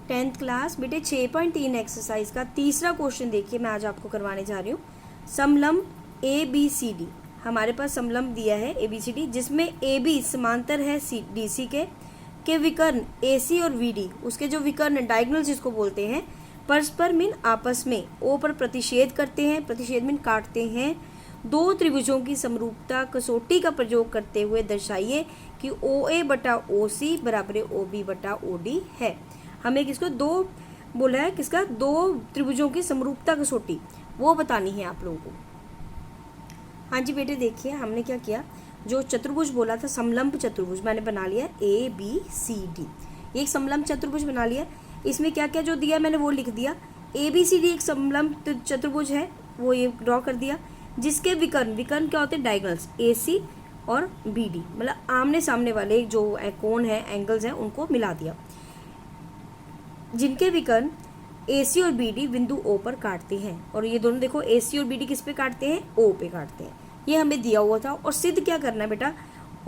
10th class बेटे 6.3 exercise का तीसरा क्वेश्चन देखिए मैं आज आपको करवाने जा रही हूँ। समलंब ABCD, हमारे पास समलंब दिया है ABCD जिसमें AB समांतर है DC के विकर्ण AC और VD, उसके जो विकर्ण डायगोनल जिसको बोलते हैं, परस्पर मीन आपस में O पर प्रतिषेध करते हैं, प्रतिषेध मीन काटते हैं। दो त्रिभुजों की समरूपता कसौटी का प्रयोग करते हुए दर्शाइए कि OA बटा OC बराबर OB बटा OD है। हमें किसको दो बोला है, किसका, दो त्रिभुजों की समरूपता कसौटी वो बतानी है आप लोगों को। हाँ जी बेटे देखिए हमने क्या किया, जो चतुर्भुज बोला था समलंब चतुर्भुज मैंने बना लिया ABCD, एक समलंब चतुर्भुज बना लिया। इसमें क्या क्या जो दिया मैंने वो लिख दिया। ABCD एक समलंब चतुर्भुज है, वो ये ड्रॉ कर दिया, जिसके विकर्ण क्या होते हैं, डायगोनल्स AC और BD, मतलब आमने सामने वाले जो कोण है, एंगल्स हैं, उनको मिला दिया। जिनके विकर्ण AC और BD बिंदु O पर काटते हैं, और ये दोनों देखो AC और BD किस पे काटते हैं, O पे काटते हैं। ये हमें दिया हुआ था और सिद्ध क्या करना है बेटा,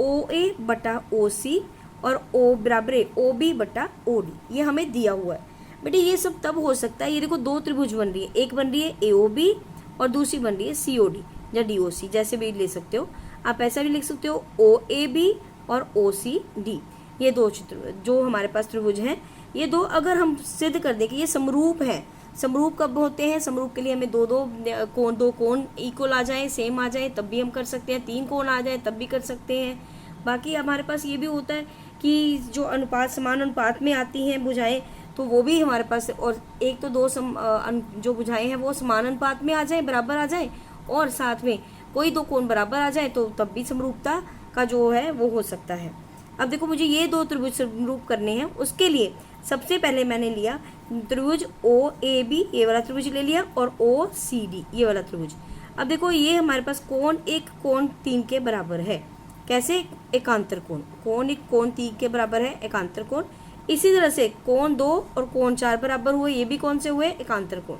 OA बटा OC और O बराबर OB बटा OD, ये हमें दिया हुआ है। बेटे ये सब तब हो सकता है, ये देखो दो त्रिभुज बन रही है, एक बन रही है AOB और दूसरी बन रही है COD या DOC, जैसे भी ले सकते हो आप, ऐसा भी लिख सकते हो OAB और OCD। ये दो चित्र जो हमारे पास त्रिभुज हैं, ये दो अगर हम सिद्ध कर दें कि ये समरूप है। समरूप कब होते हैं, समरूप के लिए हमें दो कोण इक्वल आ जाए, सेम आ जाए, तब भी हम कर सकते हैं, तीन कोण आ जाए तब भी कर सकते हैं। बाकी हमारे पास ये भी होता है कि जो अनुपात समान अनुपात में आती हैं भुजाएं, तो वो भी हमारे पास, और एक तो जो भुजाएं हैं वो समान अनुपात में आ जाए, बराबर आ जाए, और साथ में कोई दो कोण बराबर आ जाए, तो तब भी समरूपता का जो है वो हो सकता है। अब देखो मुझे ये दो त्रिभुज समरूप करने हैं, उसके लिए सबसे पहले मैंने लिया त्रिभुज OAB, ये वाला त्रिभुज ले लिया, और OCD ये वाला त्रिभुज। अब देखो ये हमारे पास कोण एक कोण 3 के बराबर है, कैसे, एकांतर कोण, कोण एक कोण 3 के बराबर है, एकांतर कोण। इसी तरह से कोण 2 और कोण 4 बराबर हुए, ये भी कौन से हुए, एकांतर कोण।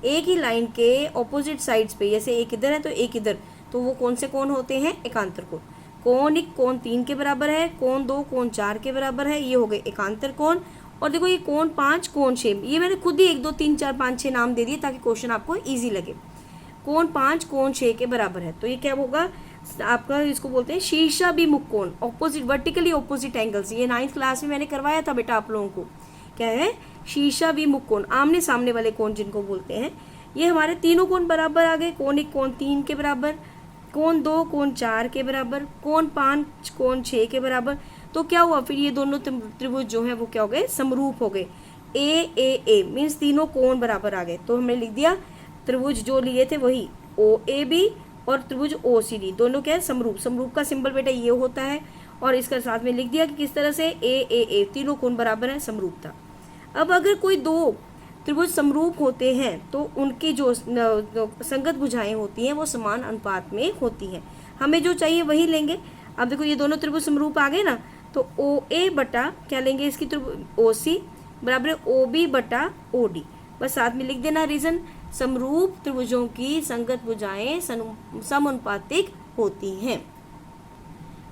एक ही लाइन के ऑपोजिट साइड्स पे, जैसे एक इधर है तो एक इधर, तो वो कौन से कोण होते हैं, एकांतर कोण। कोण एक कोण 3 के बराबर है, कोण 2 कोण 4 के बराबर है, ये हो गए एकांतर कोण। और देखो ये कोण 5 कोण 6, ये मैंने खुद ही 1 2 3 4 5 6 नाम दे दिए ताकि क्वेश्चन आपको इजी लगे। कोण 5 कोण 6 के बराबर है, तो ये क्या होगा आपका, इसको बोलते हैं शीर्षाभिमुख कोण, ऑपोजिट, वर्टिकली ऑपोजिट एंगल्स। ये 9th क्लास में मैंने करवाया था बेटा आप लोगों को, क्या है, शीर्षाभिमुख कोण, आमने सामने वाले कोण जिनको बोलते हैं। ये हमारे तीनों कोण बराबर आ गए, कोण एक कोण 3 के बराबर, कोण 2 कोण 4 के बराबर, कोण 5 कोण 6 के बराबर। तो क्या हुआ फिर, ये दोनों त्रिभुज जो है वो क्या हो गए, समरूप हो गए। AAA मीन्स तीनों कोण बराबर आ गए, तो हमने लिख दिया त्रिभुज जो लिए थे वही OAB और त्रिभुज OCD दोनों क्या है, समरूप। समरूप का सिंबल बेटा ये होता है, और इसका साथ में लिख दिया कि किस तरह से AAA तीनों कोण बराबर है, समरूपता। अब अगर कोई दो त्रिभुज समरूप होते हैं तो उनकी जो संगत भुजाएं होती हैं वो समान अनुपात में होती हैं। हमें जो चाहिए वही लेंगे। अब देखो ये दोनों त्रिभुज समरूप आ गए ना, तो OA बटा क्या लेंगे, इसकी OC बराबर OB बटा OD, बस साथ में लिख देना रीजन, समरूप त्रिभुजों की संगत भुजाएं समानुपातिक होती हैं।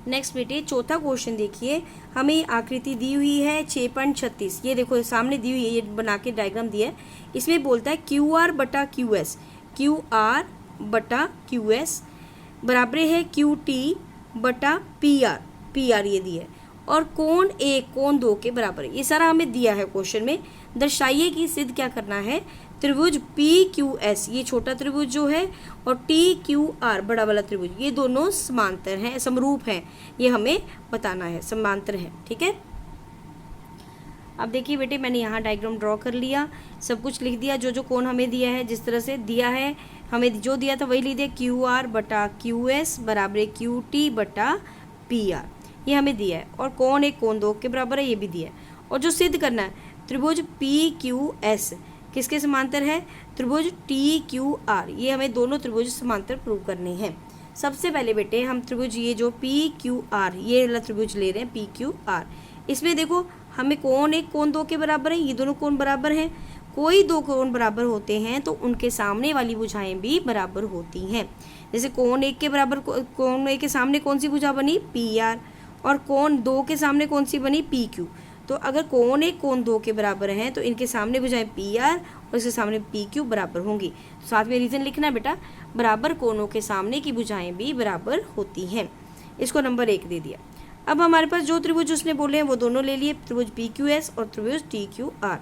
नेक्स्ट बेटे चौथा क्वेश्चन देखिए, हमें आकृति दी हुई है 6.36, ये देखो सामने दी हुई है, ये बना के डायग्राम दिया है। इसमें बोलता है QR बटा QS, QR बटा QS बराबर है QT बटा PR ये दिया है, और कोण 1 कोण 2 के बराबर है। ये सारा हमें दिया है क्वेश्चन में। दर्शाइए कि सिद्ध क्या करना है, त्रिभुज PQS ये छोटा त्रिभुज जो है, और TQR बड़ा वाला त्रिभुज, ये दोनों समांतर हैं, समरूप हैं, ये हमें बताना है, समांतर है, ठीक है। अब देखिए बेटे मैंने यहाँ डायग्राम ड्रॉ कर लिया, सब कुछ लिख दिया, जो जो कोण हमें दिया है, जिस तरह से दिया है, हमें जो दिया था वही लिख दिया, QR बटा QS बराबर QT बटा PR, ये हमें दिया है, और कोण एक कोण 2 के बराबर है, ये भी दिया है। और जो सिद्ध करना है, त्रिभुज PQS किसके समांतर है, त्रिभुज TQR, ये हमें दोनों त्रिभुज समांतर प्रूव करने हैं। सबसे पहले बेटे हम त्रिभुज ये जो PQR ये वाला त्रिभुज ले रहे हैं PQR, इसमें देखो हमें कोण एक कोण 2 के बराबर है, ये दोनों कोण बराबर हैं। कोई दो कोण बराबर होते हैं तो उनके सामने वाली भुजाएं भी बराबर होती हैं। जैसे कोण 1 के बराबर, कोण 1 के सामने कौन सी भुजा बनी, PR, और कोण 2 के सामने कौन सी बनी, PQ। तो अगर कोण 1 कोण 2 के बराबर हैं तो इनके सामने भुजाएं पी आर और इसके सामने पी क्यू बराबर होंगी। तो साथ में रीजन लिखना है बेटा, बराबर कोणों के सामने की भुजाएं भी बराबर होती हैं। इसको नंबर 1 दे दिया। अब हमारे पास जो त्रिभुज उसने बोले हैं वो दोनों ले लिए, त्रिभुज पी क्यू एस और त्रिभुज टी क्यू आर।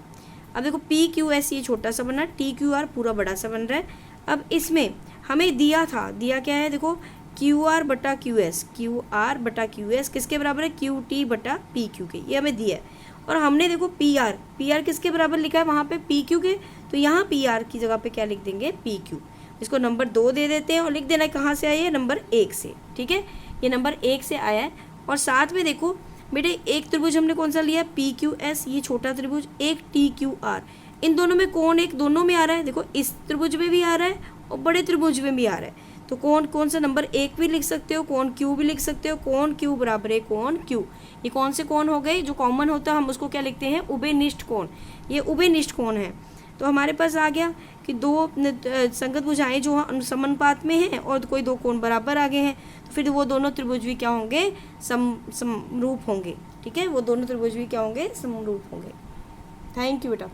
अब देखो पी क्यू एस ये छोटा सा बना, टी क्यू आर पूरा बड़ा सा बन रहा है। अब इसमें हमें दिया था, दिया क्या है देखो, क्यू आर बटा क्यू एस, क्यू आर बटा क्यू एस किसके बराबर है, क्यू टी बटा पी क्यू के, ये हमें दिया है। और हमने देखो पी आर किसके बराबर लिखा है वहाँ पे पी क्यू के, तो यहाँ पी आर की जगह पे क्या लिख देंगे, पी क्यू। इसको नंबर 2 दे देते हैं और लिख देना है कहाँ से आया है, नंबर 1 से। ठीक है, ये नंबर 1 से आया है। और साथ में देखो बेटे एक त्रिभुज हमने कौन सा लिया, पी क्यू एस ये छोटा त्रिभुज, एक टी क्यू आर, इन दोनों में कोण 1 दोनों में आ रहा है। देखो इस त्रिभुज में भी आ रहा है और बड़े त्रिभुज में भी आ रहा है। तो कोण कौन सा, नंबर 1 भी लिख सकते हो, कोण क्यू भी लिख सकते हो, कोण क्यू बराबर है कोण क्यू। ये कौन से कोण हो गए, जो कॉमन होता है हम उसको क्या लिखते हैं, उभयनिष्ठ कोण। ये उभयनिष्ठ कोण है। तो हमारे पास आ गया कि 2 संगत भुजाएं जो समानुपात में हैं और कोई 2 कोण बराबर आ गए हैं, तो फिर वो दोनों त्रिभुज भी क्या होंगे, समरूप होंगे। ठीक है, वो दोनों त्रिभुज भी क्या होंगे, समरूप होंगे। थैंक यू बेटा।